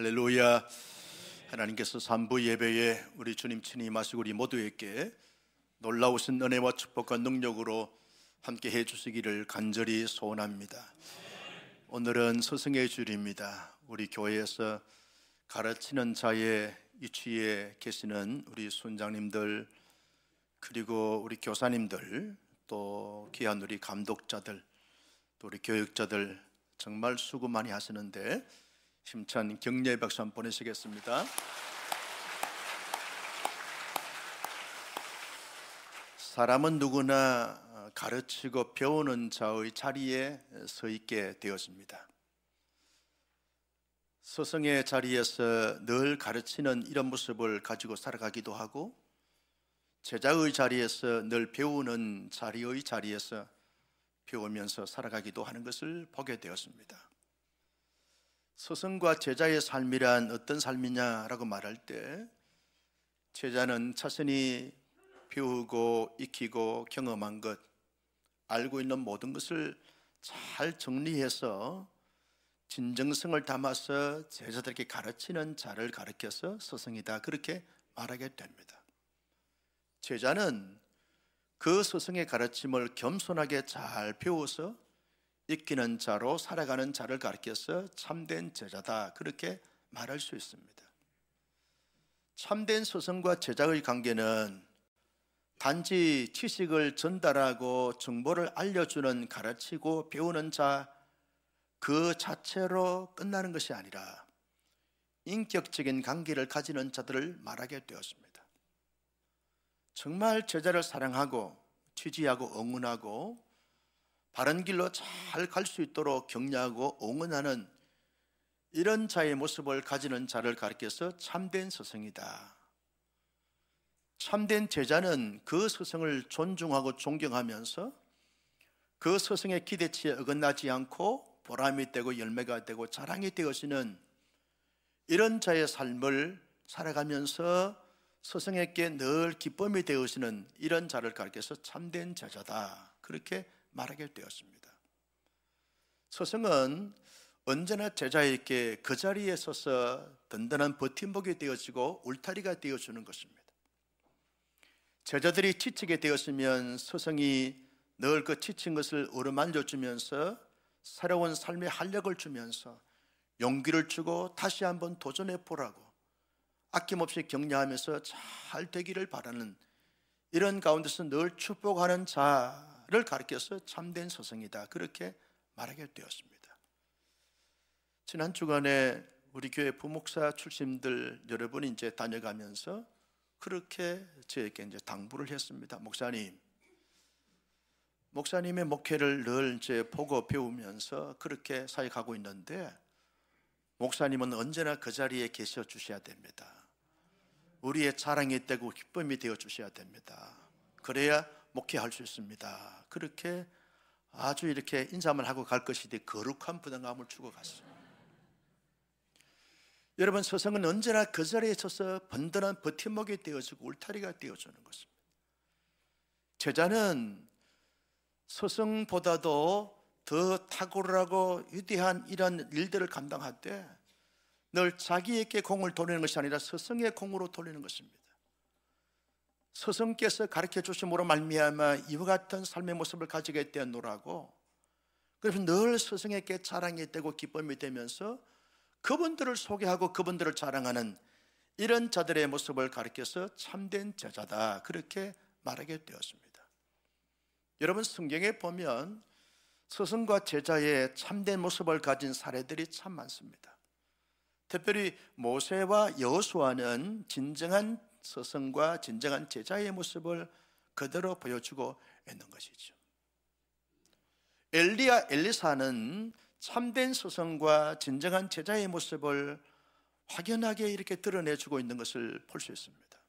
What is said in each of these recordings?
할렐루야. 하나님께서 3부 예배에 우리 주님 친히 임하시고 우리 모두에게 놀라우신 은혜와 축복과 능력으로 함께 해주시기를 간절히 소원합니다. 오늘은 스승의 주일입니다. 우리 교회에서 가르치는 자의 위치에 계시는 우리 순장님들, 그리고 우리 교사님들, 또 귀한 우리 감독자들, 또 우리 교육자들 정말 수고 많이 하시는데 힘찬 격려의 박수 한번 보내시겠습니다. 사람은 누구나 가르치고 배우는 자의 자리에 서 있게 되었습니다. 스승의 자리에서 늘 가르치는 이런 모습을 가지고 살아가기도 하고, 제자의 자리에서 늘 배우는 자리의 자리에서 배우면서 살아가기도 하는 것을 보게 되었습니다. 스승과 제자의 삶이란 어떤 삶이냐라고 말할 때, 제자는 자신이 배우고 익히고 경험한 것, 알고 있는 모든 것을 잘 정리해서 진정성을 담아서 제자들에게 가르치는 자를 가르쳐서 스승이다, 그렇게 말하게 됩니다. 제자는 그 스승의 가르침을 겸손하게 잘 배워서 익히는 자로 살아가는 자를 가르쳐서 참된 제자다, 그렇게 말할 수 있습니다. 참된 스승과 제자의 관계는 단지 지식을 전달하고 정보를 알려주는, 가르치고 배우는 자 그 자체로 끝나는 것이 아니라 인격적인 관계를 가지는 자들을 말하게 되었습니다. 정말 제자를 사랑하고 지지하고 응원하고 바른 길로 잘 갈 수 있도록 격려하고 응원하는 이런 자의 모습을 가지는 자를 가리켜서 참된 스승이다. 참된 제자는 그 스승을 존중하고 존경하면서 그 스승의 기대치에 어긋나지 않고 보람이 되고 열매가 되고 자랑이 되어지는 이런 자의 삶을 살아가면서 스승에게 늘 기쁨이 되어지는 이런 자를 가리켜서 참된 제자다, 그렇게 말하게 되었습니다. 스승은 언제나 제자에게 그 자리에 서서 든든한 버팀목이 되어지고 울타리가 되어주는 것입니다. 제자들이 지치게 되었으면 스승이 늘 그 지친 것을 어루만져 주면서 새로운 삶의 활력을 주면서 용기를 주고 다시 한번 도전해 보라고 아낌없이 격려하면서 잘 되기를 바라는 이런 가운데서 늘 축복하는 자를 가르쳐서 참된 스승이다, 그렇게 말하게 되었습니다. 지난 주간에 우리 교회 부목사 출신들 여러분이 이제 다녀가면서 그렇게 저에게 이제 당부를 했습니다. 목사님의 목회를 늘 이제 보고 배우면서 그렇게 사역하고 있는데, 목사님은 언제나 그 자리에 계셔 주셔야 됩니다. 우리의 자랑이 되고 기쁨이 되어 주셔야 됩니다. 그래야 목회할 수 있습니다. 그렇게 아주 이렇게 인사만 하고 갈 것이지 거룩한 부담감을 주고 갔어요. 여러분, 스승은 언제나 그 자리에 서서 번든한 버팀목이 되어주고 울타리가 되어주는 것입니다. 제자는 스승보다도 더 탁월하고 위대한 이런 일들을 감당할 때 늘 자기에게 공을 돌리는 것이 아니라 스승의 공으로 돌리는 것입니다. 스승께서 가르쳐 주심으로 말미암아 이와 같은 삶의 모습을 가지게 되었노라고, 그래서 늘 스승에게 자랑이 되고 기쁨이 되면서 그분들을 소개하고 그분들을 자랑하는 이런 자들의 모습을 가르쳐서 참된 제자다, 그렇게 말하게 되었습니다. 여러분, 성경에 보면 스승과 제자의 참된 모습을 가진 사례들이 참 많습니다. 특별히 모세와 여호수아는 진정한 스승과 진정한 제자의 모습을 그대로 보여주고 있는 것이죠. 엘리야, 엘리사는 참된 스승과 진정한 제자의 모습을 확연하게 이렇게 드러내주고 있는 것을 볼 수 있습니다.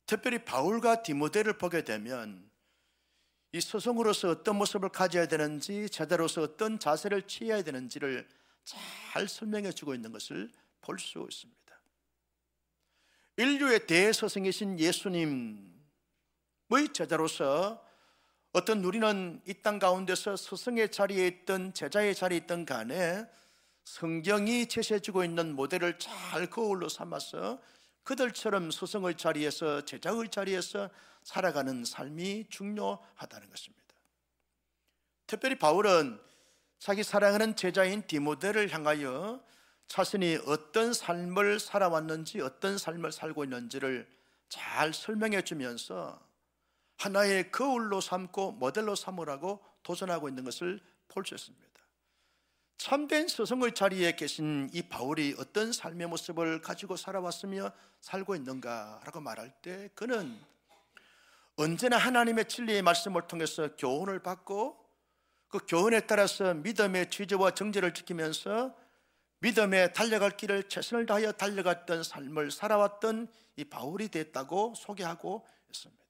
특별히 바울과 디모데를 보게 되면 이 스승으로서 어떤 모습을 가져야 되는지, 제자로서 어떤 자세를 취해야 되는지를 잘 설명해 주고 있는 것을 볼 수 있습니다. 인류의 대스승이신 예수님의 제자로서 어떤 우리는 이 땅 가운데서 스승의 자리에 있든 제자의 자리에 있든 간에 성경이 제시해주고 있는 모델을 잘 거울로 삼아서 그들처럼 스승의 자리에서 제자의 자리에서 살아가는 삶이 중요하다는 것입니다. 특별히 바울은 자기 사랑하는 제자인 디모데를 향하여 자신이 어떤 삶을 살아왔는지, 어떤 삶을 살고 있는지를 잘 설명해 주면서 하나의 거울로 삼고 모델로 삼으라고 도전하고 있는 것을 볼 수 있습니다. 참된 스승의 자리에 계신 이 바울이 어떤 삶의 모습을 가지고 살아왔으며 살고 있는가라고 말할 때 그는 언제나 하나님의 진리의 말씀을 통해서 교훈을 받고 그 교훈에 따라서 믿음의 취지와 정죄를 지키면서 믿음에 달려갈 길을 최선을 다하여 달려갔던 삶을 살아왔던 이 바울이 됐다고 소개하고 있습니다.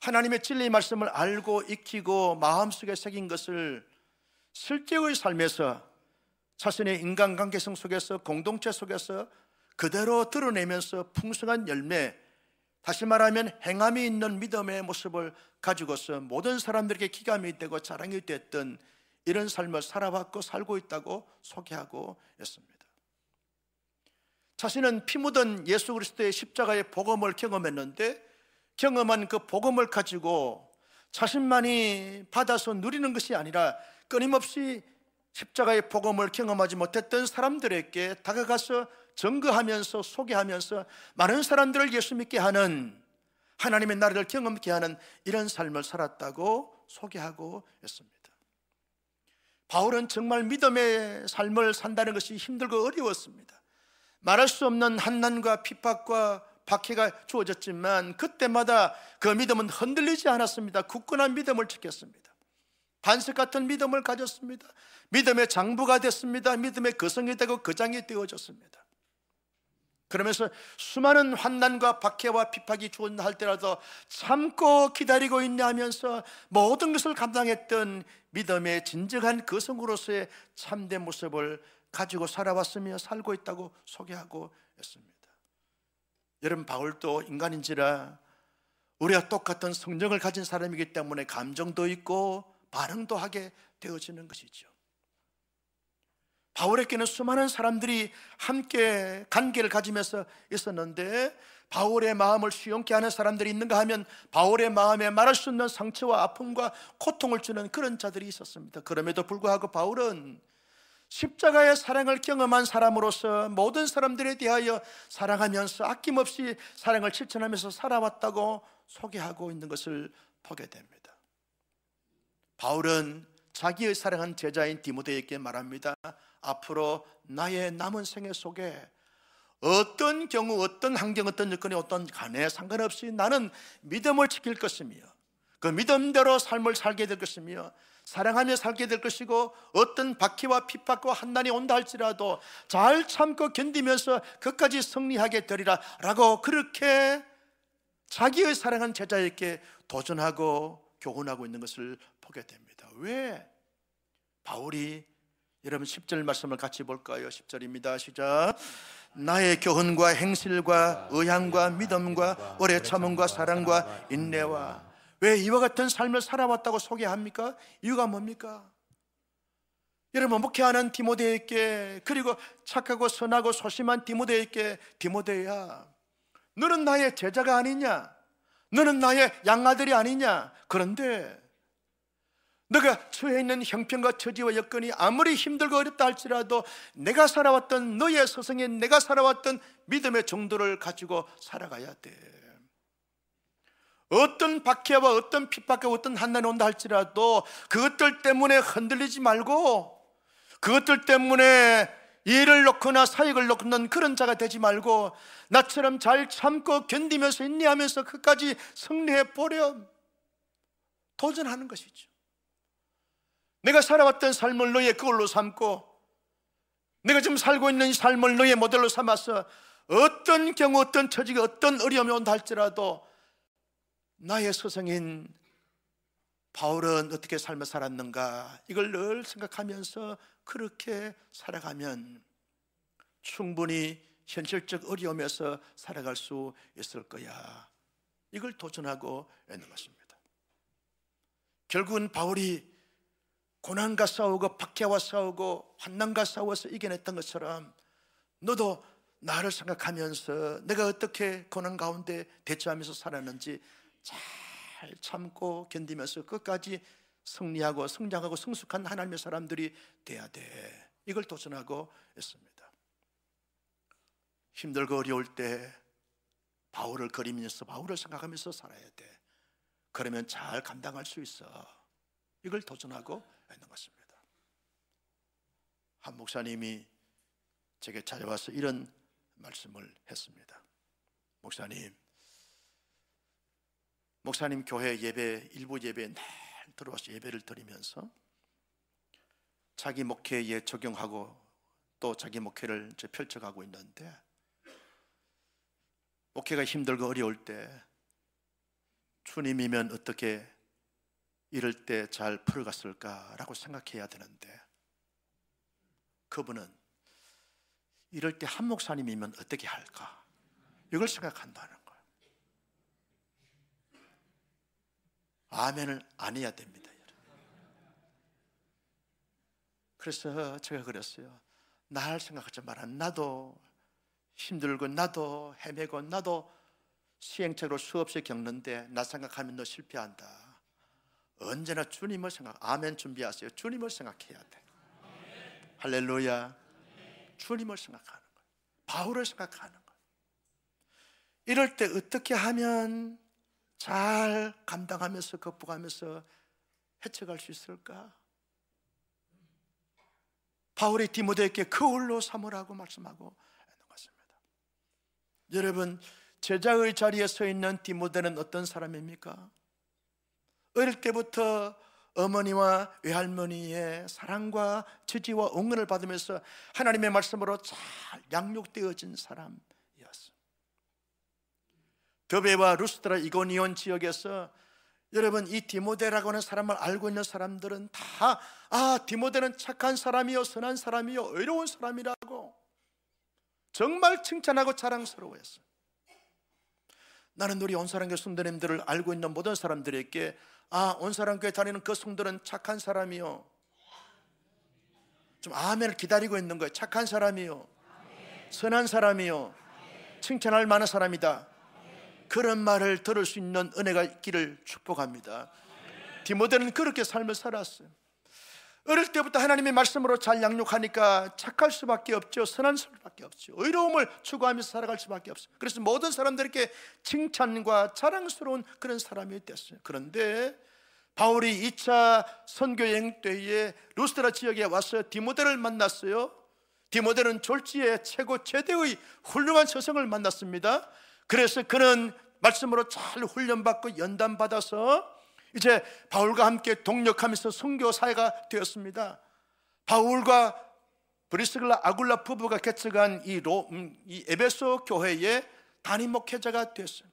하나님의 진리의 말씀을 알고 익히고 마음속에 새긴 것을 실제의 삶에서 자신의 인간관계성 속에서 공동체 속에서 그대로 드러내면서 풍성한 열매, 다시 말하면 행함이 있는 믿음의 모습을 가지고서 모든 사람들에게 기감이 되고 자랑이 됐던 이런 삶을 살아왔고 살고 있다고 소개하고 있습니다. 자신은 피 묻은 예수 그리스도의 십자가의 복음을 경험했는데 경험한 그 복음을 가지고 자신만이 받아서 누리는 것이 아니라 끊임없이 십자가의 복음을 경험하지 못했던 사람들에게 다가가서 증거하면서 소개하면서 많은 사람들을 예수 믿게 하는, 하나님의 나라를 경험케 하는 이런 삶을 살았다고 소개하고 있습니다. 바울은 정말 믿음의 삶을 산다는 것이 힘들고 어려웠습니다. 말할 수 없는 한난과 핍박과 박해가 주어졌지만 그때마다 그 믿음은 흔들리지 않았습니다. 굳건한 믿음을 지켰습니다. 반석 같은 믿음을 가졌습니다. 믿음의 장부가 됐습니다. 믿음의 거성이 되고 거장이 되어졌습니다. 그러면서 수많은 환난과 박해와 핍박이 주어진다 할때라도 참고 기다리고 있냐 하면서 모든 것을 감당했던 믿음의 진정한 거성으로서의 참된 모습을 가지고 살아왔으며 살고 있다고 소개하고 있습니다. 여러분, 바울도 인간인지라 우리와 똑같은 성령을 가진 사람이기 때문에 감정도 있고 반응도 하게 되어지는 것이죠. 바울에게는 수많은 사람들이 함께 관계를 가지면서 있었는데 바울의 마음을 수용케 하는 사람들이 있는가 하면 바울의 마음에 말할 수 없는 상처와 아픔과 고통을 주는 그런 자들이 있었습니다. 그럼에도 불구하고 바울은 십자가의 사랑을 경험한 사람으로서 모든 사람들에 대하여 사랑하면서 아낌없이 사랑을 실천하면서 살아왔다고 소개하고 있는 것을 보게 됩니다. 바울은 자기의 사랑한 제자인 디모데에게 말합니다. 앞으로 나의 남은 생애 속에 어떤 경우, 어떤 환경, 어떤 여건이 어떤 간에 상관없이 나는 믿음을 지킬 것이며 그 믿음대로 삶을 살게 될 것이며 사랑하며 살게 될 것이고 어떤 박해와 핍박과 환난이 온다 할지라도 잘 참고 견디면서 끝까지 승리하게 되리라 라고 그렇게 자기의 사랑한 제자에게 도전하고 교훈하고 있는 것을 보게 됩니다. 왜? 바울이, 여러분 10절 말씀을 같이 볼까요? 10절입니다. 시작. 나의 교훈과 행실과 의향과 믿음과 오래 참음과 사랑과 인내와. 왜 이와 같은 삶을 살아왔다고 소개합니까? 이유가 뭡니까? 여러분, 목회하는 디모데에게, 그리고 착하고 선하고 소심한 디모데에게, 디모데야, 너는 나의 제자가 아니냐? 너는 나의 양아들이 아니냐? 그런데 너가 처해 있는 형편과 처지와 여건이 아무리 힘들고 어렵다 할지라도 내가 살아왔던 너의 서성에 내가 살아왔던 믿음의 정도를 가지고 살아가야 돼. 어떤 박해와 어떤 핍박과 어떤 환난이 온다 할지라도 그것들 때문에 흔들리지 말고, 그것들 때문에 일을 놓거나 사역을 놓는 그런 자가 되지 말고 나처럼 잘 참고 견디면서 인내하면서 끝까지 승리해 보렴. 도전하는 것이죠. 내가 살아왔던 삶을 너의 그걸로 삼고 내가 지금 살고 있는 이 삶을 너의 모델로 삼아서 어떤 경우, 어떤 처지가, 어떤 어려움이 온다 할지라도 나의 스승인 바울은 어떻게 삶을 살았는가, 이걸 늘 생각하면서 그렇게 살아가면 충분히 현실적 어려움에서 살아갈 수 있을 거야. 이걸 도전하고 있는 것입니다. 결국은 바울이 고난과 싸우고 박해와 싸우고 환난과 싸워서 이겨냈던 것처럼 너도 나를 생각하면서 내가 어떻게 고난 가운데 대처하면서 살았는지 잘 참고 견디면서 끝까지 승리하고 성장하고 성숙한 하나님의 사람들이 돼야 돼. 이걸 도전하고 있습니다. 힘들고 어려울 때 바울을 그리면서 바울을 생각하면서 살아야 돼. 그러면 잘 감당할 수 있어. 이걸 도전하고 있는 것입니다. 한 목사님이 제게 찾아와서 이런 말씀을 했습니다. 목사님 교회 예배, 일부 예배에 늘 들어와서 예배를 드리면서 자기 목회에 적용하고 또 자기 목회를 이제 펼쳐가고 있는데, 목회가 힘들고 어려울 때 주님이면 어떻게 이럴 때 잘 풀어갔을까라고 생각해야 되는데, 그분은 이럴 때 한 목사님이면 어떻게 할까, 이걸 생각한다는 거예요. 아멘을 안 해야 됩니다. 그래서 제가 그랬어요. 날 생각하지 마라. 나도 힘들고 나도 헤매고 나도 시행착오를 수없이 겪는데 나 생각하면 너 실패한다. 언제나 주님을 아멘 준비하세요. 주님을 생각해야 돼. 할렐루야. 주님을 생각하는 거예요. 바울을 생각하는 거예요. 이럴 때 어떻게 하면 잘 감당하면서 극복하면서 헤쳐갈 수 있을까? 바울이 디모데에게 그울로 삼으라고 말씀하고 있는 것입니다. 여러분, 제자의 자리에 서 있는 디모데는 어떤 사람입니까? 어릴 때부터 어머니와 외할머니의 사랑과 지지와 응원을 받으면서 하나님의 말씀으로 잘 양육되어진 사람이었어요. 더베와 루스드라 이고니온 지역에서 여러분, 이 디모데라고 하는 사람을 알고 있는 사람들은 다 디모데는 착한 사람이요 선한 사람이요 의로운 사람이라고 정말 칭찬하고 자랑스러워했어요. 나는 우리 온사랑교회 성도님들을 알고 있는 모든 사람들에게 온사랑교회 다니는 그 성도는 착한 사람이요, 좀 아멘을 기다리고 있는 거예요. 착한 사람이요, 선한 사람이요, 칭찬할 만한 사람이다. 그런 말을 들을 수 있는 은혜가 있기를 축복합니다. 디모데는 그렇게 삶을 살았어요. 어릴 때부터 하나님의 말씀으로 잘 양육하니까 착할 수밖에 없죠. 선한 수밖에 없죠. 의로움을 추구하면서 살아갈 수밖에 없어요. 그래서 모든 사람들에게 칭찬과 자랑스러운 그런 사람이 됐어요. 그런데 바울이 2차 선교여행 때에 루스드라 지역에 와서 디모데를 만났어요. 디모데는 졸지에 최고 최대의 훌륭한 스승을 만났습니다. 그래서 그는 말씀으로 잘 훈련받고 연단받아서 이제 바울과 함께 동력하면서 선교사회가 되었습니다. 바울과 브리스길라 아굴라 부부가 개척한 이 에베소 교회의 담임 목회자가 됐어요.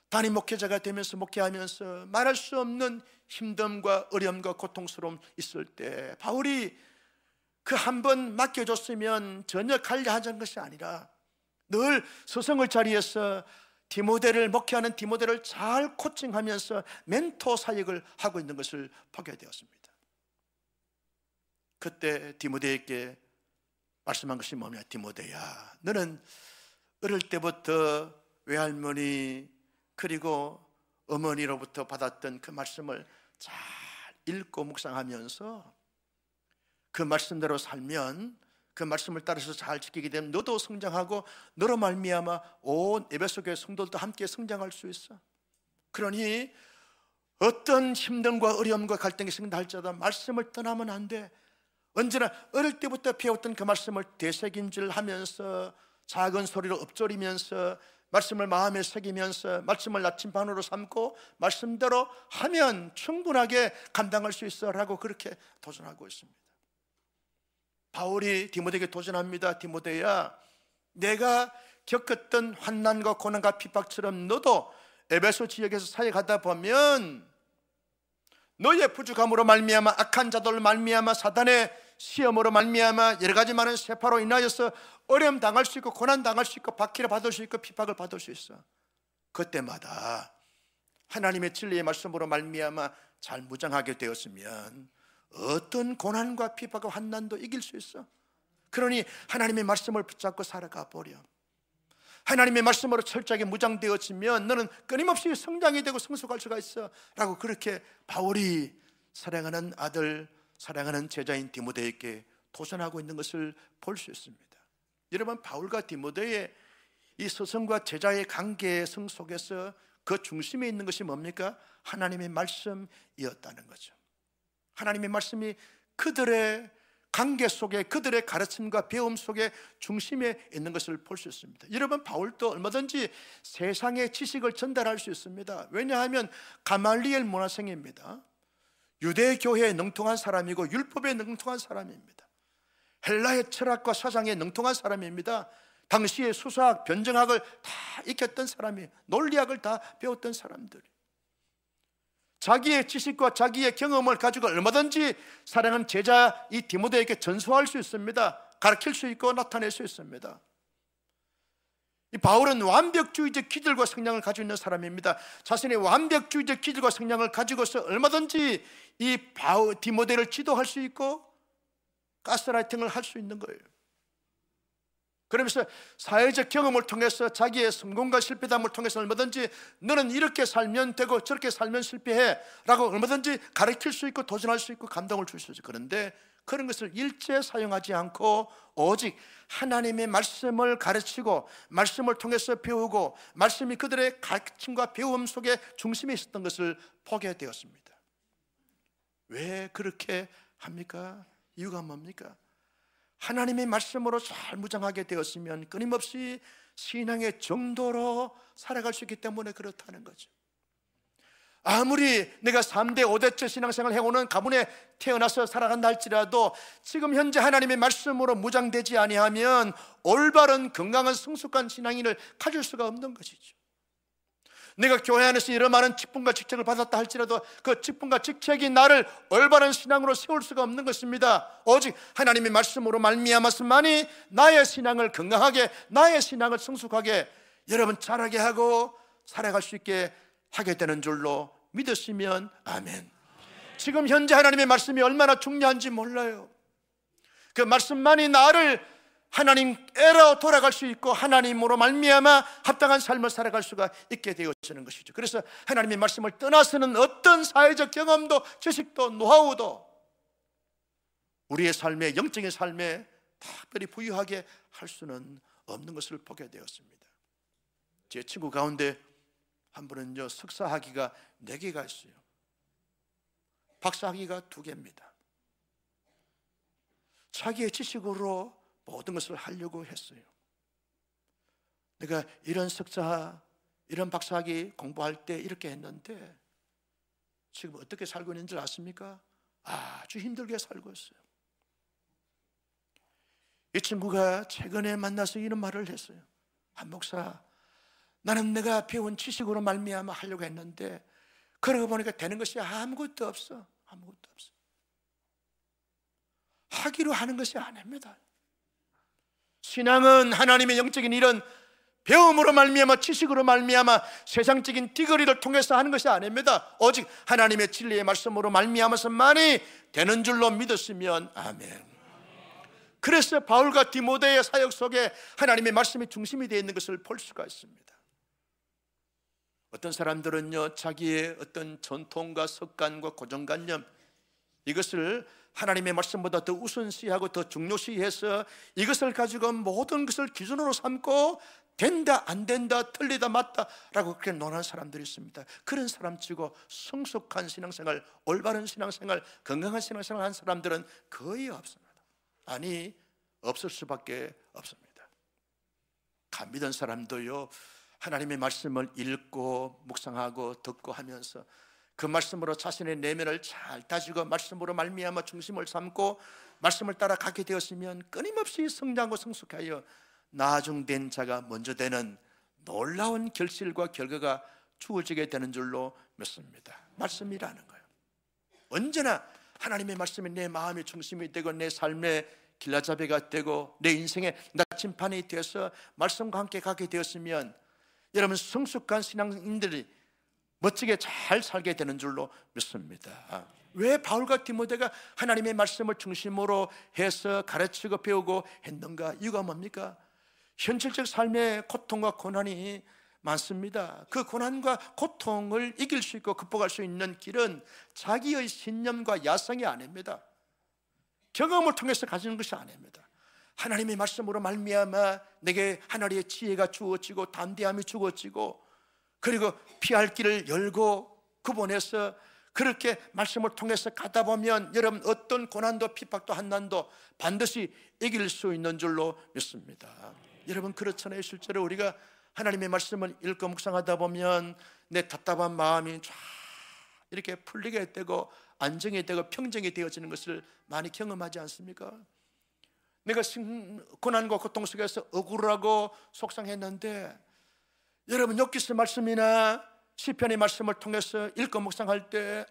담임 목회자가 되면서 목회하면서 말할 수 없는 힘듦과 어려움과 고통스러움 있을 때 바울이 그 한 번 맡겨줬으면 전혀 관리하자는 것이 아니라 늘 스승의 자리에서 디모데를 목회하는 디모데를 잘 코칭하면서 멘토 사역을 하고 있는 것을 보게 되었습니다. 그때 디모데에게 말씀한 것이 뭐냐? 디모데야, 너는 어릴 때부터 외할머니 그리고 어머니로부터 받았던 그 말씀을 잘 읽고 묵상하면서 그 말씀대로 살면, 그 말씀을 따라서 잘 지키게 되면 너도 성장하고 너로 말미암아 온 에베소 교회 성도들도 함께 성장할 수 있어. 그러니 어떤 힘듦과 어려움과 갈등이 생긴다 할지라도 말씀을 떠나면 안 돼. 언제나 어릴 때부터 배웠던 그 말씀을 되새김질하면서 작은 소리로 읊조리면서 말씀을 마음에 새기면서 말씀을 나침반으로 삼고 말씀대로 하면 충분하게 감당할 수 있어 라고 그렇게 도전하고 있습니다. 바울이 디모데에게 도전합니다. 디모데야, 내가 겪었던 환난과 고난과 핍박처럼 너도 에베소 지역에서 사역하다 보면 너의 부족함으로 말미암아 악한 자들로 말미암아 사단의 시험으로 말미암아 여러 가지 많은 세파로 인하여서 어려움 당할 수 있고 고난 당할 수 있고 박해를 받을 수 있고 핍박을 받을 수 있어. 그때마다 하나님의 진리의 말씀으로 말미암아 잘 무장하게 되었으면 어떤 고난과 비박과 환난도 이길 수 있어. 그러니 하나님의 말씀을 붙잡고 살아가 보렴. 하나님의 말씀으로 철저하게 무장되어지면 너는 끊임없이 성장이 되고 성숙할 수가 있어 라고 그렇게 바울이 사랑하는 아들, 사랑하는 제자인 디모데에게 도전하고 있는 것을 볼 수 있습니다. 여러분, 바울과 디모데의 이 스승과 제자의 관계성 속에서 그 중심에 있는 것이 뭡니까? 하나님의 말씀이었다는 거죠. 하나님의 말씀이 그들의 관계 속에, 그들의 가르침과 배움 속에 중심에 있는 것을 볼 수 있습니다. 여러분, 바울도 얼마든지 세상의 지식을 전달할 수 있습니다. 왜냐하면 가말리엘 문화생입니다. 유대교회에 능통한 사람이고 율법에 능통한 사람입니다. 헬라의 철학과 사상에 능통한 사람입니다. 당시에 수사학, 변정학을 다 익혔던 사람이, 논리학을 다 배웠던 사람들이 자기의 지식과 자기의 경험을 가지고 얼마든지 사랑하는 제자 이 디모데에게 전수할 수 있습니다. 가르칠 수 있고 나타낼 수 있습니다. 이 바울은 완벽주의적 기질과 성향을 가지고 있는 사람입니다. 자신의 완벽주의적 기질과 성향을 가지고서 얼마든지 이 디모데를 지도할 수 있고 가스라이팅을 할 수 있는 거예요. 그러면서 사회적 경험을 통해서 자기의 성공과 실패담을 통해서 얼마든지 너는 이렇게 살면 되고 저렇게 살면 실패해 라고 얼마든지 가르칠 수 있고 도전할 수 있고 감동을 줄 수 있어요. 그런데 그런 것을 일체 사용하지 않고 오직 하나님의 말씀을 가르치고 말씀을 통해서 배우고 말씀이 그들의 가르침과 배움 속에 중심에 있었던 것을 보게 되었습니다. 왜 그렇게 합니까? 이유가 뭡니까? 하나님의 말씀으로 잘 무장하게 되었으면 끊임없이 신앙의 정도로 살아갈 수 있기 때문에 그렇다는 거죠. 아무리 내가 3대 5대째 신앙생활을 해오는 가문에 태어나서 살아간다 할지라도 지금 현재 하나님의 말씀으로 무장되지 아니하면 올바른 건강한 성숙한 신앙인을 가질 수가 없는 것이죠. 내가 교회 안에서 이런 많은 직분과 직책을 받았다 할지라도 그 직분과 직책이 나를 올바른 신앙으로 세울 수가 없는 것입니다. 오직 하나님의 말씀으로 말미암아서만이 나의 신앙을 건강하게, 나의 신앙을 성숙하게, 여러분 자라게 하고 살아갈 수 있게 하게 되는 줄로 믿으시면 아멘. 지금 현재 하나님의 말씀이 얼마나 중요한지 몰라요. 그 말씀만이 나를 하나님께로 돌아갈 수 있고 하나님으로 말미암아 합당한 삶을 살아갈 수가 있게 되어지는 것이죠. 그래서 하나님의 말씀을 떠나서는 어떤 사회적 경험도 지식도 노하우도 우리의 삶에, 영적인 삶에 특별히 부유하게 할 수는 없는 것을 보게 되었습니다. 제 친구 가운데 한 분은요, 석사학위가 4개가 있어요. 박사학위가 2개입니다. 자기의 지식으로 모든 것을 하려고 했어요. 내가 이런 석사, 이런 박사학위 공부할 때 이렇게 했는데 지금 어떻게 살고 있는 줄 아십니까? 아주 힘들게 살고 있어요. 이 친구가 최근에 만나서 이런 말을 했어요. 한 목사, 나는 내가 배운 지식으로 말미암아 하려고 했는데 그러고 보니까 되는 것이 아무것도 없어. 아무것도 없어. 하기로 하는 것이 아닙니다. 신앙은 하나님의 영적인 이런 배움으로 말미암아 지식으로 말미암아 세상적인 띠거리를 통해서 하는 것이 아닙니다. 오직 하나님의 진리의 말씀으로 말미암아서만이 되는 줄로 믿었으면 아멘. 그래서 바울과 디모데의 사역 속에 하나님의 말씀이 중심이 되어 있는 것을 볼 수가 있습니다. 어떤 사람들은요, 자기의 어떤 전통과 습관과 고정관념, 이것을 하나님의 말씀보다 더 우선시하고 더 중요시해서 이것을 가지고 모든 것을 기준으로 삼고 된다 안 된다 틀리다 맞다 라고 그렇게 논하는 사람들이 있습니다. 그런 사람치고 성숙한 신앙생활, 올바른 신앙생활, 건강한 신앙생활 한 사람들은 거의 없습니다. 아니, 없을 수밖에 없습니다. 감 믿은 사람도요, 하나님의 말씀을 읽고 묵상하고 듣고 하면서 그 말씀으로 자신의 내면을 잘 다지고 말씀으로 말미암아 중심을 삼고 말씀을 따라 가게 되었으면 끊임없이 성장하고 성숙하여 나중된 자가 먼저 되는 놀라운 결실과 결과가 주어지게 되는 줄로 믿습니다. 말씀이라는 거예요. 언제나 하나님의 말씀이 내 마음의 중심이 되고 내 삶의 길라잡이가 되고 내 인생의 나침판이 되어서 말씀과 함께 가게 되었으면 여러분 성숙한 신앙인들이 멋지게 잘 살게 되는 줄로 믿습니다. 왜 바울과 디모데가 하나님의 말씀을 중심으로 해서 가르치고 배우고 했는가? 이유가 뭡니까? 현실적 삶의 고통과 고난이 많습니다. 그 고난과 고통을 이길 수 있고 극복할 수 있는 길은 자기의 신념과 야성이 아닙니다. 경험을 통해서 가지는 것이 아닙니다. 하나님의 말씀으로 말미암아 내게 하나님의 지혜가 주어지고 담대함이 주어지고, 그리고 피할 길을 열고 구분해서 그렇게 말씀을 통해서 가다 보면 여러분 어떤 고난도 핍박도 한난도 반드시 이길 수 있는 줄로 믿습니다. 여러분 그렇잖아요. 실제로 우리가 하나님의 말씀을 읽고 묵상하다 보면 내 답답한 마음이 쫙 이렇게 풀리게 되고 안정이 되고 평정이 되어지는 것을 많이 경험하지 않습니까? 내가 고난과 고통 속에서 억울하고 속상했는데, 여러분 욥기서 말씀이나 시편의 말씀을 통해서 읽고 묵상할 때,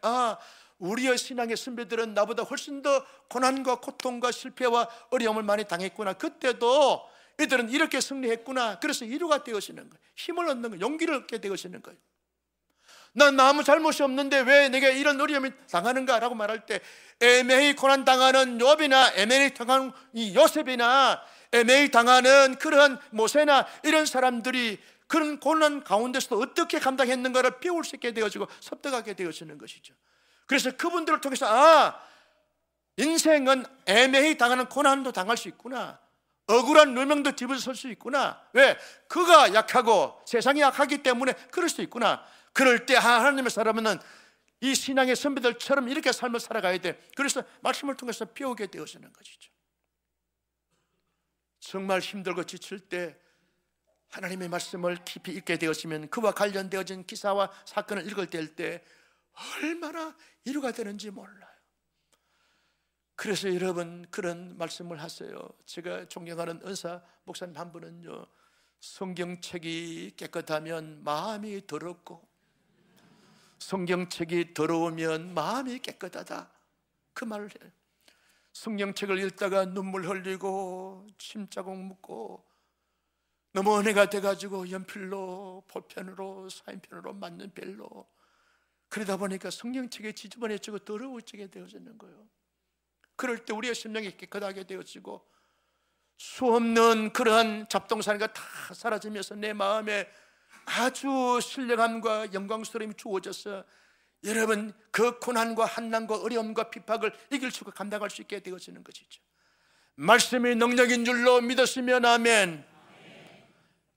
우리의 신앙의 선배들은 나보다 훨씬 더 고난과 고통과 실패와 어려움을 많이 당했구나, 그때도 이들은 이렇게 승리했구나, 그래서 위로가 되어지는 거예요. 힘을 얻는 거예요. 용기를 얻게 되어지는 거예요. 난 아무 잘못이 없는데 왜 내게 이런 어려움이 당하는가 라고 말할 때, 애매히 고난당하는 욥이나 애매히 당하는 이 요셉이나 애매히 당하는 그런 모세나 이런 사람들이 그런 고난 가운데서도 어떻게 감당했는가를 배울 수 있게 되어지고 섭득하게 되어지는 것이죠. 그래서 그분들을 통해서 인생은 애매히 당하는 고난도 당할 수 있구나, 억울한 누명도 집어서 설 수 있구나. 왜? 그가 약하고 세상이 약하기 때문에 그럴 수 있구나. 그럴 때 하나님의 사람은 이 신앙의 선배들처럼 이렇게 삶을 살아가야 돼. 그래서 말씀을 통해서 배우게 되어지는 것이죠. 정말 힘들고 지칠 때 하나님의 말씀을 깊이 읽게 되었으면 그와 관련되어진 기사와 사건을 읽을 때 얼마나 위로가 되는지 몰라요. 그래서 여러분 그런 말씀을 하세요. 제가 존경하는 은사 목사님 한 분은요, 성경책이 깨끗하면 마음이 더럽고 성경책이 더러우면 마음이 깨끗하다, 그 말을 해요. 성경책을 읽다가 눈물 흘리고 침자국 묻고 너무 은혜가 돼가지고 연필로 볼펜으로 사인펜으로 맞는 벨로, 그러다 보니까 성경책이 지저분해지고 더러워지게 되어지는 거예요. 그럴 때 우리의 심령이 깨끗하게 되어지고 수없는 그러한 잡동사니가 다 사라지면서 내 마음에 아주 신령함과 영광스러움이 주어져서 여러분 그 고난과 한난과 어려움과 핍박을 이길 수 있고 감당할 수 있게 되어지는 것이죠. 말씀이 능력인 줄로 믿으시면 아멘.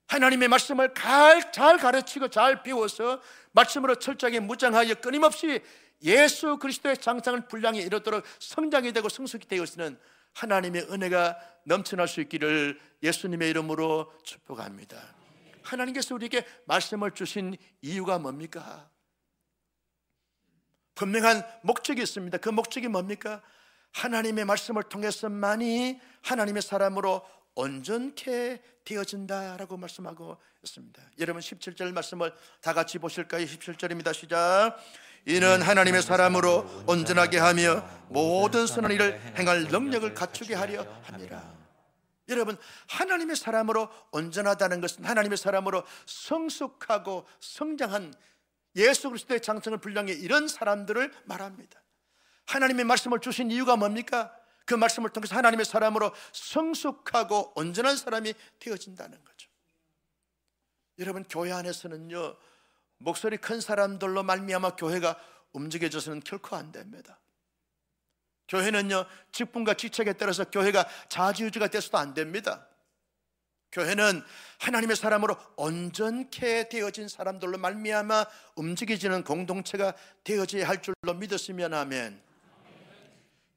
하나님의 말씀을 잘 가르치고 잘 배워서 말씀으로 철저하게 무장하여 끊임없이 예수 그리스도의 장성을 분량에 이르도록 성장이 되고 성숙이 되어지는 하나님의 은혜가 넘쳐날 수 있기를 예수님의 이름으로 축복합니다. 하나님께서 우리에게 말씀을 주신 이유가 뭡니까? 분명한 목적이 있습니다. 그 목적이 뭡니까? 하나님의 말씀을 통해서만이 하나님의 사람으로 온전케 되어진다라고 말씀하고 있습니다. 여러분 17절 말씀을 다 같이 보실까요? 17절입니다. 시작. 이는 하나님의 사람으로 온전하게 하며 모든 선한 일을 행할 능력을 갖추게 하려 함이라. 여러분 하나님의 사람으로 온전하다는 것은 하나님의 사람으로 성숙하고 성장한 예수 그리스도의 장성을 분량해 이런 사람들을 말합니다. 하나님의 말씀을 주신 이유가 뭡니까? 그 말씀을 통해서 하나님의 사람으로 성숙하고 온전한 사람이 되어진다는 거죠. 여러분 교회 안에서는요, 목소리 큰 사람들로 말미암아 교회가 움직여져서는 결코 안 됩니다. 교회는요, 직분과 직책에 따라서 교회가 좌지우지가 돼서도 안 됩니다. 교회는 하나님의 사람으로 온전케 되어진 사람들로 말미암아 움직여지는 공동체가 되어져야 할 줄로 믿었으면 아멘.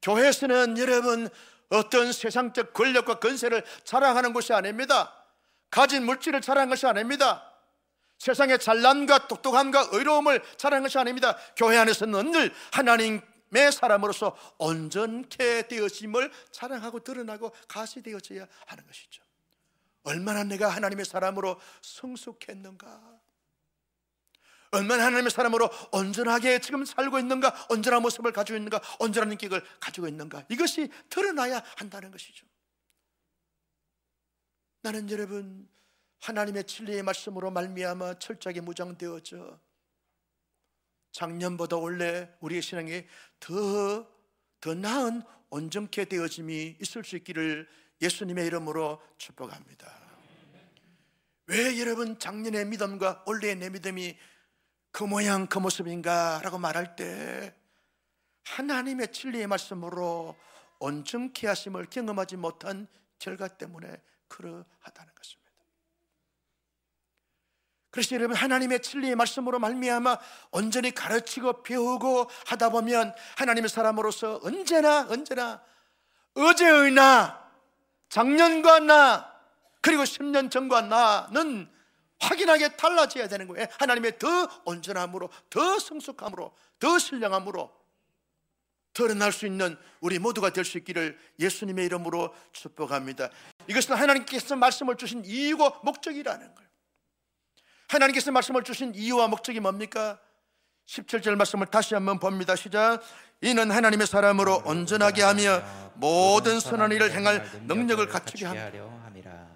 교회에서는 여러분 어떤 세상적 권력과 건세를 자랑하는 것이 아닙니다. 가진 물질을 자랑하는 것이 아닙니다. 세상의 잘남과 똑똑함과 의로움을 자랑하는 것이 아닙니다. 교회 안에서는 늘 하나님의 사람으로서 온전케 되어짐을 자랑하고 드러나고 가시되어져야 하는 것이죠. 얼마나 내가 하나님의 사람으로 성숙했는가, 얼마나 하나님의 사람으로 온전하게 지금 살고 있는가, 온전한 모습을 가지고 있는가, 온전한 인격을 가지고 있는가, 이것이 드러나야 한다는 것이죠. 나는 여러분 하나님의 진리의 말씀으로 말미암아 철저하게 무장되어져 작년보다 올해 우리의 신앙이 더 나은 온전케 되어짐이 있을 수 있기를 예수님의 이름으로 축복합니다. 왜 여러분 작년의 믿음과 올해의 내 믿음이 그 모양 그 모습인가 라고 말할 때 하나님의 진리의 말씀으로 온전케 하심을 경험하지 못한 결과 때문에 그러하다는 것입니다. 그래서 여러분, 하나님의 진리의 말씀으로 말미암아 온전히 가르치고 배우고 하다 보면 하나님의 사람으로서 언제나 어제의 나, 작년과 나, 그리고 10년 전과 나는 확연하게 달라져야 되는 거예요. 하나님의 더 온전함으로, 더 성숙함으로, 더 신령함으로 드러날 수 있는 우리 모두가 될 수 있기를 예수님의 이름으로 축복합니다. 이것은 하나님께서 말씀을 주신 이유고 목적이라는 거예요. 하나님께서 말씀을 주신 이유와 목적이 뭡니까? 17절 말씀을 다시 한번 봅니다. 시작. 이는 하나님의 사람으로 온전하게 하며 모든 선한 일을 행할 능력을 갖추게 합니다.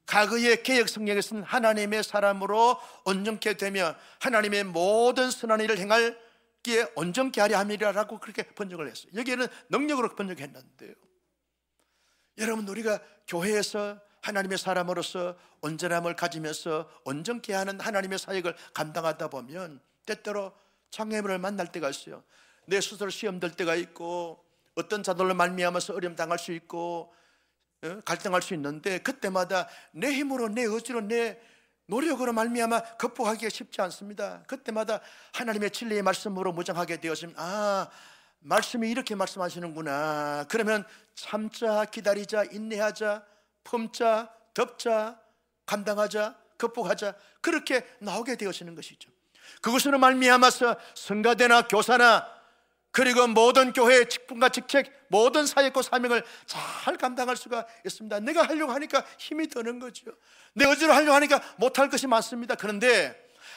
과거의 개역 성경에서는 하나님의 사람으로 온전케 되며 하나님의 모든 선한 일을 행할 기에 온전케 하려 함이라고 그렇게 번역을 했어요. 여기에는 능력으로 번역했는데요, 여러분, 우리가 교회에서 하나님의 사람으로서 온전함을 가지면서 온전케 하는 하나님의 사역을 감당하다 보면 때때로 장애물을 만날 때가 있어요. 내 스스로 시험 들 때가 있고 어떤 자들로 말미암아서 어려움 당할 수 있고 갈등할 수 있는데, 그때마다 내 힘으로, 내 의지로, 내 노력으로 말미암아 극복하기가 쉽지 않습니다. 그때마다 하나님의 진리의 말씀으로 무장하게 되어지면, 말씀이 이렇게 말씀하시는구나. 그러면 참자, 기다리자, 인내하자, 품자, 덮자, 감당하자, 극복하자, 그렇게 나오게 되어지는 것이죠. 그것으로 말미암아서 성가대나 교사나 그리고 모든 교회의 직분과 직책, 모든 사역과 사명을 잘 감당할 수가 있습니다. 내가 하려고 하니까 힘이 드는 거죠. 내 의지로 하려고 하니까 못할 것이 많습니다. 그런데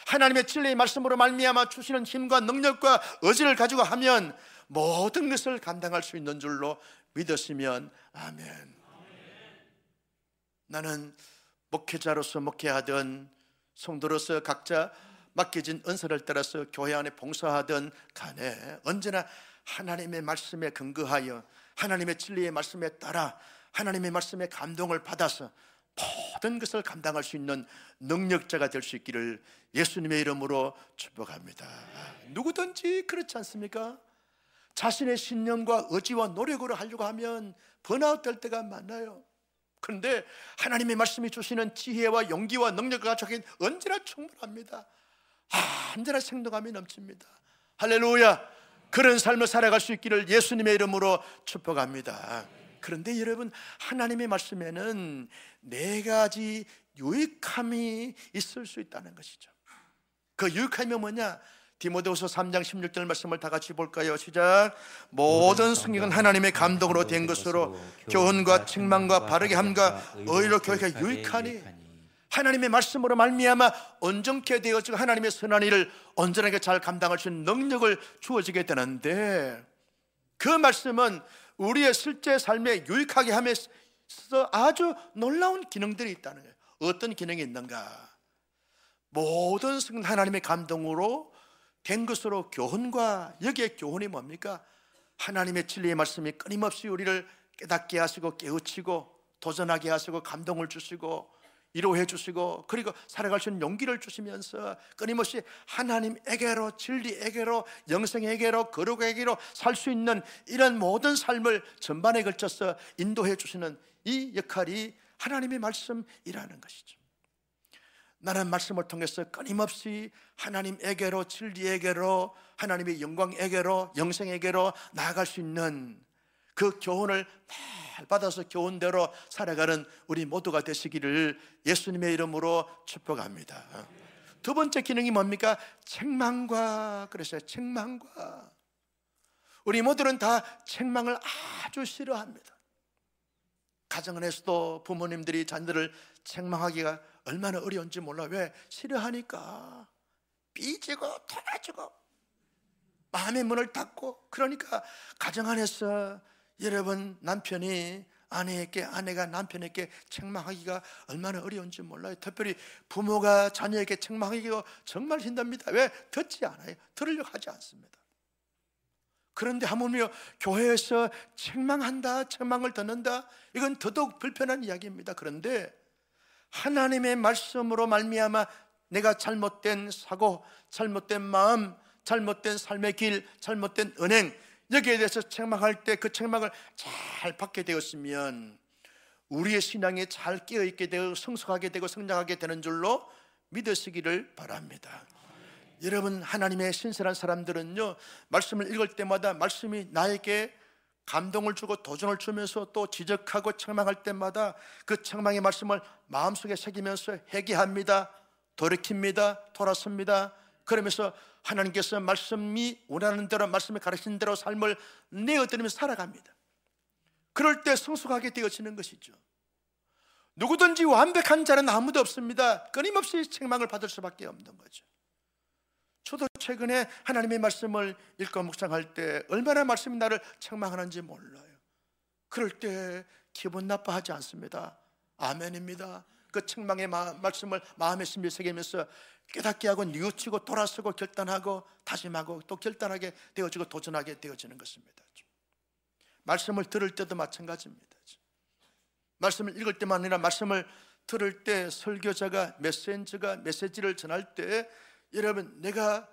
하나님의 진리의 말씀으로 말미암아 주시는 힘과 능력과 의지를 가지고 하면 모든 것을 감당할 수 있는 줄로 믿었으면 아멘. 나는 목회자로서 목회하든 성도로서 각자 맡겨진 은사를 따라서 교회 안에 봉사하든 간에 언제나 하나님의 말씀에 근거하여 하나님의 진리의 말씀에 따라 하나님의 말씀에 감동을 받아서 모든 것을 감당할 수 있는 능력자가 될 수 있기를 예수님의 이름으로 축복합니다. 누구든지 그렇지 않습니까? 자신의 신념과 의지와 노력으로 하려고 하면 번아웃 될 때가 많아요. 그런데 하나님의 말씀이 주시는 지혜와 용기와 능력을 가지고 언제나 충분합니다. 언제나 생동감이 넘칩니다. 할렐루야. 그런 삶을 살아갈 수 있기를 예수님의 이름으로 축복합니다. 그런데 여러분, 하나님의 말씀에는 4가지 유익함이 있을 수 있다는 것이죠. 그 유익함이 뭐냐? 디모데후서 3장 16절 말씀을 다 같이 볼까요? 시작. 모든 성경은 하나님의 감동으로 된 것으로 교훈과 책망과 바르게 함과 의로 교육에 유익하니, 하나님의 말씀으로 말미암아 온전케 되어지고 하나님의 선한 일을 온전하게 잘 감당할 수 있는 능력을 주어지게 되는데, 그 말씀은 우리의 실제 삶에 유익하게 함에 있어서 아주 놀라운 기능들이 있다는 거예요. 어떤 기능이 있는가? 모든 성경 하나님의 감동으로 된 것으로 교훈과, 여기에 교훈이 뭡니까? 하나님의 진리의 말씀이 끊임없이 우리를 깨닫게 하시고 깨우치고 도전하게 하시고 감동을 주시고 위로해 주시고 그리고 살아갈 수 있는 용기를 주시면서 끊임없이 하나님에게로, 진리에게로, 영생에게로, 거룩에게로 살 수 있는 이런 모든 삶을 전반에 걸쳐서 인도해 주시는 이 역할이 하나님의 말씀이라는 것이죠. 나는 말씀을 통해서 끊임없이 하나님에게로, 진리에게로, 하나님의 영광에게로, 영생에게로 나아갈 수 있는 그 교훈을 잘 받아서 교훈대로 살아가는 우리 모두가 되시기를 예수님의 이름으로 축복합니다. 두 번째 기능이 뭡니까? 책망과. 그래서 책망과. 우리 모두는 다 책망을 아주 싫어합니다. 가정안에서도 부모님들이 자녀들을 책망하기가 얼마나 어려운지 몰라. 왜? 싫어하니까. 삐지고 토라지고 마음의 문을 닫고. 그러니까 가정안에서 여러분 남편이 아내에게, 아내가 남편에게 책망하기가 얼마나 어려운지 몰라요. 특별히 부모가 자녀에게 책망하기가 정말 힘듭니다. 왜? 듣지 않아요. 들으려고 하지 않습니다. 그런데 하물며 교회에서 책망한다, 책망을 듣는다, 이건 더더욱 불편한 이야기입니다. 그런데 하나님의 말씀으로 말미암아 내가 잘못된 사고, 잘못된 마음, 잘못된 삶의 길, 잘못된 은행, 여기에 대해서 책망할 때 그 책망을 잘 받게 되었으면 우리의 신앙이 잘 깨어있게 되고 성숙하게 되고 성장하게 되는 줄로 믿으시기를 바랍니다. 여러분, 하나님의 신실한 사람들은요, 말씀을 읽을 때마다 말씀이 나에게 감동을 주고 도전을 주면서 또 지적하고 책망할 때마다 그 책망의 말씀을 마음속에 새기면서 회개합니다. 돌이킵니다. 돌아섭니다. 그러면서 하나님께서 말씀이 원하는 대로, 말씀이 가르치는 대로 삶을 내어드리면서 살아갑니다. 그럴 때 성숙하게 되어지는 것이죠. 누구든지 완벽한 자는 아무도 없습니다. 끊임없이 책망을 받을 수밖에 없는 거죠. 저도 최근에 하나님의 말씀을 읽고 묵상할 때 얼마나 말씀이 나를 책망하는지 몰라요. 그럴 때 기분 나빠하지 않습니다. 아멘입니다. 그 책망의 말씀을 마음에 심히 새기면서 깨닫게 하고 뉘우치고 돌아서고 결단하고 다짐하고 또 결단하게 되어지고 도전하게 되어지는 것입니다. 말씀을 들을 때도 마찬가지입니다. 말씀을 읽을 때만 아니라 말씀을 들을 때 설교자가 메시지를 전할 때 여러분, 내가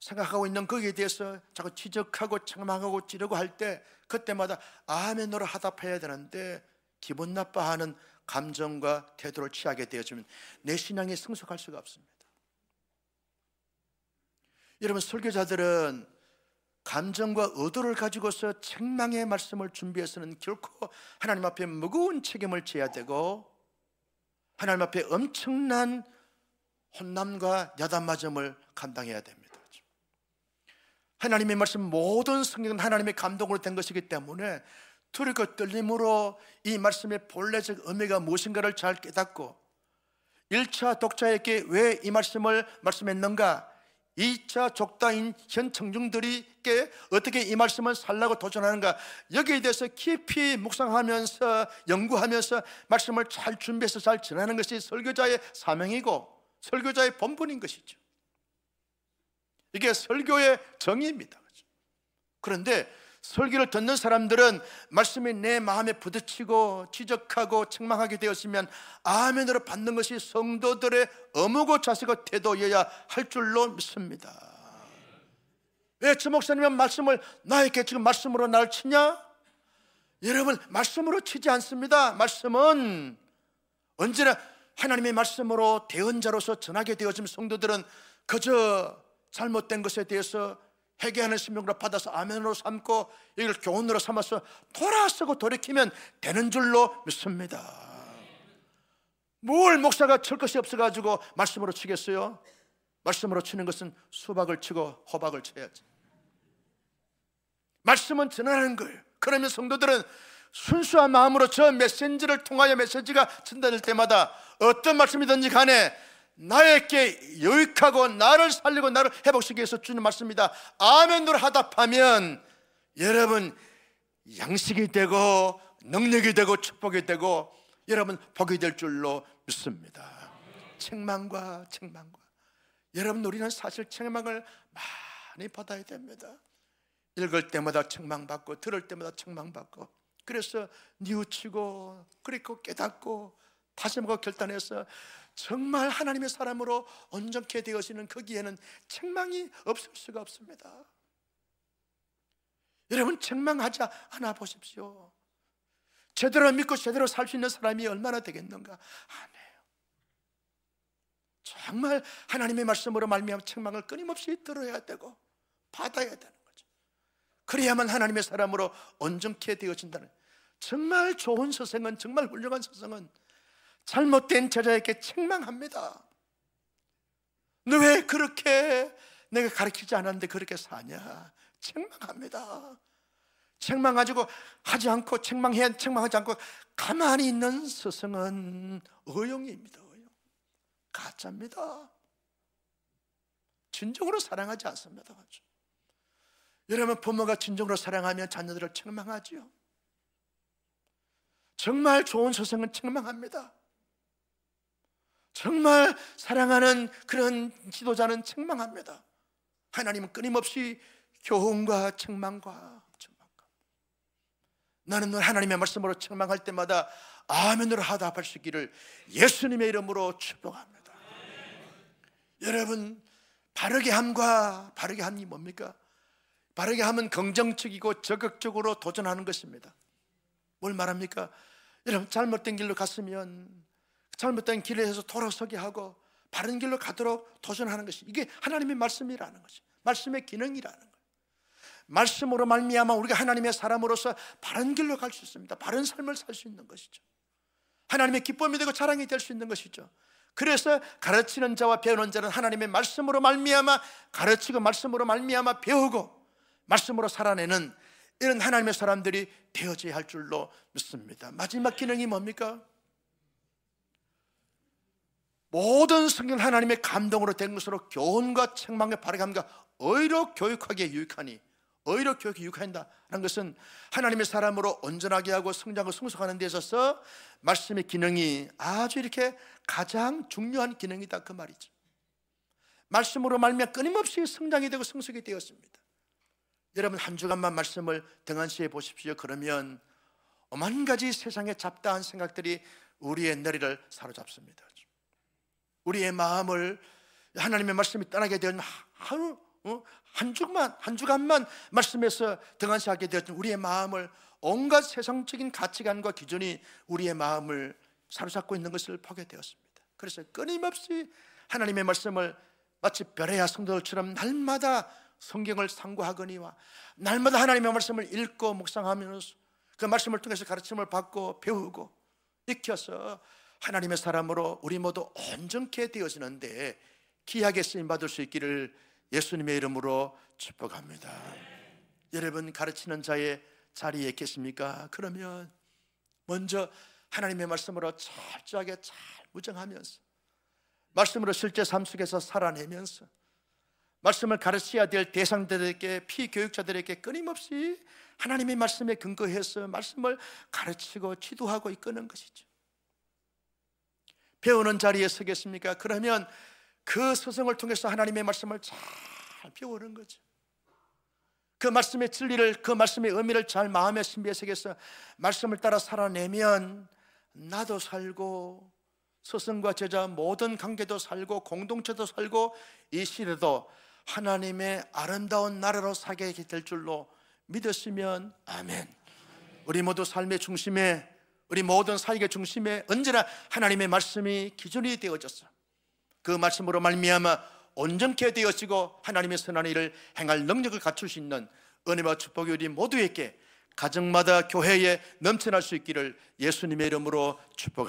생각하고 있는 거기에 대해서 자꾸 지적하고 책망하고 찌르고 할 때 그때마다 아멘으로 하답해야 되는데 기분 나빠하는 감정과 태도를 취하게 되어지면 내 신앙이 성숙할 수가 없습니다. 여러분, 설교자들은 감정과 의도를 가지고서 책망의 말씀을 준비해서는 결코 하나님 앞에 무거운 책임을 져야 되고 하나님 앞에 엄청난 혼남과 야단맞음을 감당해야 됩니다. 하나님의 말씀, 모든 성경은 하나님의 감동으로 된 것이기 때문에 두렵고 떨림으로 이 말씀의 본래적 의미가 무엇인가를 잘 깨닫고 1차 독자에게 왜 이 말씀을 말씀했는가, 2차 족다인 현 청중들에게 어떻게 이 말씀을 살라고 도전하는가, 여기에 대해서 깊이 묵상하면서 연구하면서 말씀을 잘 준비해서 잘 전하는 것이 설교자의 사명이고 설교자의 본분인 것이죠. 이게 설교의 정의입니다. 그런데 설교를 듣는 사람들은 말씀이 내 마음에 부딪히고 지적하고 책망하게 되었으면 아멘으로 받는 것이 성도들의 의무고 자세고 태도여야 할 줄로 믿습니다. 왜 저 목사님은 말씀을 나에게 지금 말씀으로 날 치냐? 여러분, 말씀으로 치지 않습니다. 말씀은 언제나 하나님의 말씀으로 대언자로서 전하게 되어지면 성도들은 그저 잘못된 것에 대해서 회개하는 심령으로 받아서 아멘으로 삼고 이걸 교훈으로 삼아서 돌아서고 돌이키면 되는 줄로 믿습니다. 뭘 목사가 칠 것이 없어가지고 말씀으로 치겠어요? 말씀으로 치는 것은 수박을 치고 호박을 쳐야지. 말씀은 전하는 거예요. 그러면 성도들은 순수한 마음으로 저 메신저를 통하여 메시지가 전달될 때마다 어떤 말씀이든지 간에 나에게 유익하고 나를 살리고 나를 회복시키기 위해서 주는 말씀이다, 아멘으로 하답하면 여러분 양식이 되고 능력이 되고 축복이 되고 여러분 복이 될 줄로 믿습니다. 책망과 여러분, 우리는 사실 책망을 많이 받아야 됩니다. 읽을 때마다 책망받고 들을 때마다 책망받고, 그래서 뉘우치고 그리고 깨닫고 다짐하고 결단해서 정말 하나님의 사람으로 온전케 되어지는 거기에는 책망이 없을 수가 없습니다. 여러분, 책망하지 않아 보십시오. 제대로 믿고 제대로 살 수 있는 사람이 얼마나 되겠는가? 아니에요. 정말 하나님의 말씀으로 말미암아 책망을 끊임없이 들어야 되고 받아야 되는 거죠. 그래야만 하나님의 사람으로 온전케 되어진다는, 정말 좋은 서생은, 정말 훌륭한 서생은 잘못된 제자에게 책망합니다. 너 왜 그렇게 내가 가르치지 않았는데 그렇게 사냐? 책망합니다. 책망가지고 하지 않고 책망하지 않고 가만히 있는 스승은 의용입니다. 의용. 가짜입니다. 진정으로 사랑하지 않습니다. 여러분, 부모가 진정으로 사랑하면 자녀들을 책망하지요. 정말 좋은 스승은 책망합니다. 정말 사랑하는 그런 지도자는 책망합니다. 하나님은 끊임없이 교훈과 책망과. 나는 늘 하나님의 말씀으로 책망할 때마다 아멘으로 하답할 수 있기를 예수님의 이름으로 축복합니다. 여러분, 바르게 함과 바르게 함이 뭡니까? 바르게 함은 긍정적이고 적극적으로 도전하는 것입니다. 뭘 말합니까? 여러분, 잘못된 길로 갔으면 잘못된 길에서 돌아서게 하고 바른 길로 가도록 도전하는 것이, 이게 하나님의 말씀이라는 것이, 말씀의 기능이라는 거예요. 말씀으로 말미암아 우리가 하나님의 사람으로서 바른 길로 갈 수 있습니다. 바른 삶을 살 수 있는 것이죠. 하나님의 기쁨이 되고 자랑이 될 수 있는 것이죠. 그래서 가르치는 자와 배우는 자는 하나님의 말씀으로 말미암아 가르치고 말씀으로 말미암아 배우고 말씀으로 살아내는 이런 하나님의 사람들이 되어져야 할 줄로 믿습니다. 마지막 기능이 뭡니까? 모든 성경 하나님의 감동으로 된 것으로 교훈과 책망과 바르게 함과 의로 교육하기에 유익하니, 의로 교육에 유익한다는 것은 하나님의 사람으로 온전하게 하고 성장하고 성숙하는 데 있어서 말씀의 기능이 아주 이렇게 가장 중요한 기능이다, 그 말이죠. 말씀으로 말미암아 끊임없이 성장이 되고 성숙이 되었습니다. 여러분, 한 주간만 말씀을 등한시해 보십시오. 그러면 오만 가지 세상의 잡다한 생각들이 우리의 머리를 사로잡습니다. 우리의 마음을 하나님의 말씀이 떠나게 되면 한 주간만 말씀에서 등한시하게 되었던 우리의 마음을 온갖 세상적인 가치관과 기준이 우리의 마음을 사로잡고 있는 것을 보게 되었습니다. 그래서 끊임없이 하나님의 말씀을 마치 베레아 성도들처럼 날마다 성경을 상고하거니와 날마다 하나님의 말씀을 읽고 묵상하면서 그 말씀을 통해서 가르침을 받고 배우고 익혀서 하나님의 사람으로 우리 모두 온전케 되어지는데 귀하게 쓰임받을 수 있기를 예수님의 이름으로 축복합니다. 여러분, 가르치는 자의 자리에 계십니까? 그러면 먼저 하나님의 말씀으로 철저하게 잘 무정하면서 말씀으로 실제 삶 속에서 살아내면서 말씀을 가르쳐야 될 대상들에게, 피교육자들에게 끊임없이 하나님의 말씀에 근거해서 말씀을 가르치고 지도하고 이끄는 것이죠. 배우는 자리에 서겠습니까? 그러면 그 스승을 통해서 하나님의 말씀을 잘 배우는 거죠. 그 말씀의 진리를, 그 말씀의 의미를 잘 마음의 신비에 새겨서 말씀을 따라 살아내면 나도 살고 스승과 제자 모든 관계도 살고 공동체도 살고 이 시대도 하나님의 아름다운 나라로 살게 될 줄로 믿으시면 아멘. 우리 모두 삶의 중심에, 우리 모든 사역의 중심에 언제나 하나님의 말씀이 기준이 되어졌어. 그 말씀으로 말미암아 온전케 되어지고 하나님의 선한 일을 행할 능력을 갖출 수 있는 은혜와 축복이 우리 모두에게 가정마다 교회에 넘쳐날 수 있기를 예수님의 이름으로 축복합니다.